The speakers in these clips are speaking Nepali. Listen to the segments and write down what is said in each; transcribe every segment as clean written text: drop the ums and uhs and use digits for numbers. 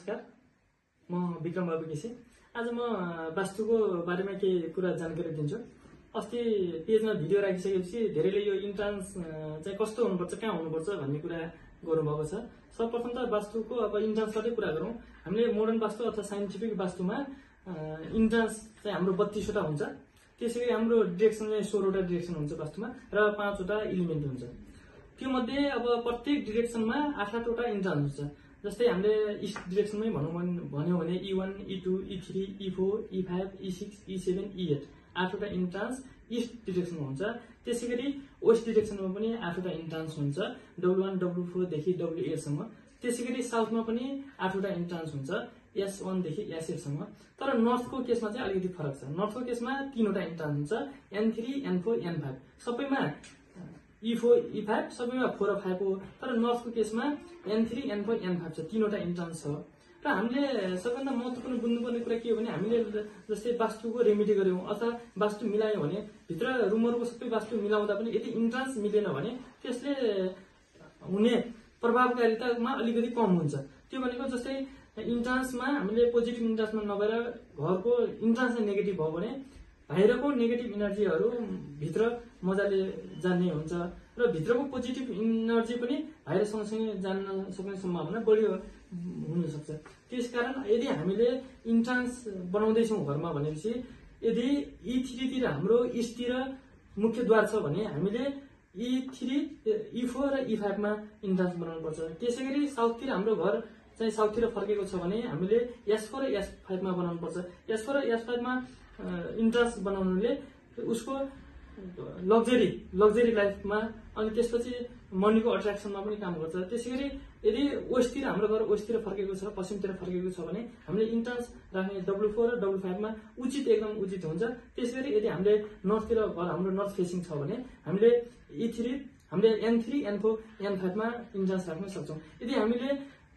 नमस्कार, म विक्रम बाबु केसी। आज म वास्तुको बारेमा केही कुरा जानकारी दिन्छु। अस्ति पेजमा भिडियो राखिसकेपछि धेरैले यो इन्ट्रान्स चाहिँ कस्तो हुनुपर्छ, कहाँ हुनुपर्छ भन्ने कुरा गर्नुभएको छ। सर्वप्रथम त वास्तुको अब इन्ट्रान्सबाटै कुरा गरौँ। हामीले मोडर्न वास्तु अथवा साइन्टिफिक वास्तुमा इन्ट्रान्स चाहिँ हाम्रो 32 वटा हुन्छ। त्यसैगरी हाम्रो डिरेक्सन चाहिँ 16 वटा डिरेक्सन हुन्छ वास्तुमा र 5 वटा एलिमेन्ट हुन्छ। त्यो मध्ये अब प्रत्येक डिरेक्सनमा 8-8 वटा इन्ट्रान्स हुन्छ। जस्तै हामीले इस्ट डिरेक्सनमै भन्यो भने E1, E2, E3, E4, E5, E6, E7, E8 8 वटा इन्ट्रान्स इस्ट डिरेक्सनमा हुन्छ। त्यसैगरी वेस्ट डिरेक्सनमा पनि 8 वटा इन्ट्रान्स हुन्छ, W1, W4 देखि W8 सम्म। त्यसैगरी साउथमा पनि 8 वटा इन्ट्रान्स हुन्छ, S1 देखि S8 सम्म। तर नर्थको केसमा चाहिँ अलिकति फरक छ। नर्थको केसमा 3 वटा इन्ट्रान्स हुन्छ, N3, N4, N5 सबैमा E4, E5 सबैमा 4 र 5 हो। तर नर्थको केसमा N3, N4, N5 छ, 3 वटा इन्ट्रान्स छ। र हामीले सबैभन्दा महत्त्वपूर्ण बुझ्नुपर्ने कुरा के हो भने हामीले जस्तै वास्तुको रेमेडी गर्यौं अथवा वास्तु मिलायौं भने भित्र रुमहरुको सबै वास्तु मिलाउँदा पनि यदि इन्ट्रान्स मिलेन भने त्यसले हुने प्रभावकारितामा अलिकति कम हुन्छ। त्यो भनेको जस्तै इन्ट्रान्समा हामीले पोजिटिभ इन्ट्रान्समा नभएर घरको इन्ट्रान्स नेगेटिभ भयो भने बाहिरको नेगेटिभ इनर्जीहरू भित्र मजाले जाने हुन्छ र भित्रको पोजिटिभ इनर्जी पनि बाहिर सँगसँगै जान्न सक्ने सम्भावना बढी हुन सक्छ। त्यसकारण यदि हामीले इन्ट्रान्स बनाउँदैछौँ घरमा भनेपछि यदि E3 तिर हाम्रो इस्टतिर मुख्य द्वार छ भने हामीले E3, E4 र E5 मा इन्ट्रान्स बनाउनु पर्छ। त्यसैगरी साउथतिर हाम्रो घर चाहिँ साउथतिर फर्केको छ भने हामीले S4 र S5 मा बनाउनु पर्छ। S4 र S5 मा इन्ट्रान्स बनाउनुले उसको लग्जरी लाइफमा अनि त्यसपछि मनीको अट्र्याक्सनमा पनि काम गर्छ। त्यसैगरी यदि वेस्टतिर हाम्रो घर वेस्टतिर फर्केको छ, पश्चिमतिर फर्केको छ भने हामीले इन्ट्रान्स राख्ने W4 र W5 मा एकदम उचित हुन्छ। त्यसैगरी यदि हामीले नर्थतिर घर हाम्रो नर्थ फेसिङ छ भने हामीले हामीले N3, N4, N5 मा इन्ट्रान्स राख्न सक्छौँ। यदि हामीले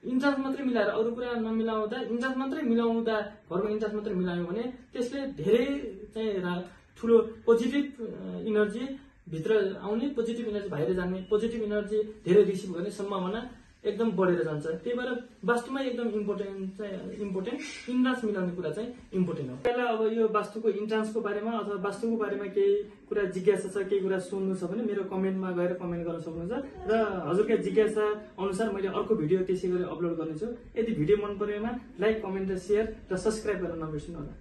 इन्ट्रान्स मात्रै मिलाएर अरू कुरा नमिलाउँदा इन्ट्रान्स मात्रै मिलाउँदा घरको इन्ट्रान्स मात्रै मिलायौँ भने त्यसले धेरै चाहिँ ठुलो पोजिटिभ इनर्जी भित्र आउने, पोजिटिभ इनर्जी बाहिर जाने, पोजिटिभ इनर्जी धेरै रिसिभ गर्ने सम्भावना एकदम बढेर जान्छ। त्यही भएर वास्तुमा एकदम इम्पोर्टेन्ट इन्ट्रान्स मिलाउने कुरा चाहिँ इम्पोर्टेन्ट हो। पहिला अब यो वास्तुको इन्ट्रान्सको बारेमा अथवा वास्तुको बारेमा केही कुरा जिज्ञासा छ, केही कुरा सुन्नु छ भने मेरो कमेन्टमा गएर कमेन्ट गर्न सक्नुहुन्छ र हजुरका जिज्ञासा अनुसार मैले अर्को भिडियो त्यसै गरी अपलोड गर्नेछु। यदि भिडियो मन परेमा लाइक, कमेन्ट र सेयर र सब्स्क्राइब गर्न नबिर्सनु होला।